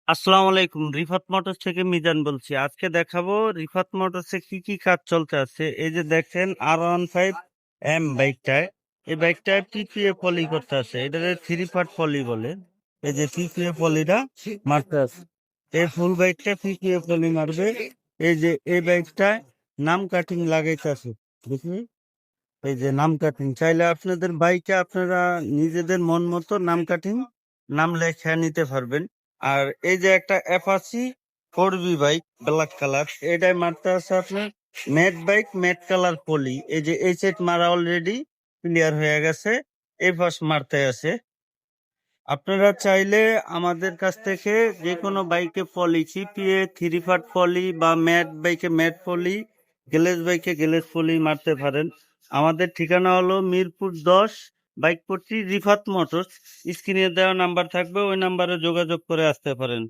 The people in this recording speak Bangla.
আসসালামু আলাইকুম। রিফাত মোটরস থেকে মিজান বলছি। আজকে দেখাবো রিফাত মোটরসে কি কি কাজ চলতে আছে। এই যে দেখেন R15M বাইকটায়, এই বাইকটায় পিপিএ পলি করতে আছে। এটাকে 3 পার্ট পলি বলে। এই যে পিপিএ পলিটা মারতে আছে, এই ফুল বাইকটা পিপিএ পলি মারবে। এই যে এই বাইকটায় নাম কাটিং লাগাইতে আছে, বুঝলি? এই যে নাম কাটিং চাইলে আপনাদের বাইকে আপনারা নিজেদের মন মতো নাম কাটিং নাম লেখা নিতে পারবেন। আর এই যে একটা Apache 4B bike black colour, এটাই মারতে আছে আপনার ম্যাট বাইক ম্যাট কালার পলি। এই যে এই সেট মারা অলরেডি ক্লিয়ার হয়ে গেছে, এই পাশ মারতে আছে। আপনারা চাইলে আমাদের কাছ থেকে যে কোনো বাইকে পলি চিপিয়ে 3 পার্ট পলি বা ম্যাট বাইকে ম্যাট পলি, গ্লেজ বাইকে গ্লেজ পলি মারতে পারেন। আমাদের ঠিকানা হলো মিরপুর 10, বাইক পট্টি, রিফাত মোটরস। স্ক্রিনে দেওয়া নাম্বার থাকবে, ওই নাম্বারে যোগাযোগ করে আসতে পারেন।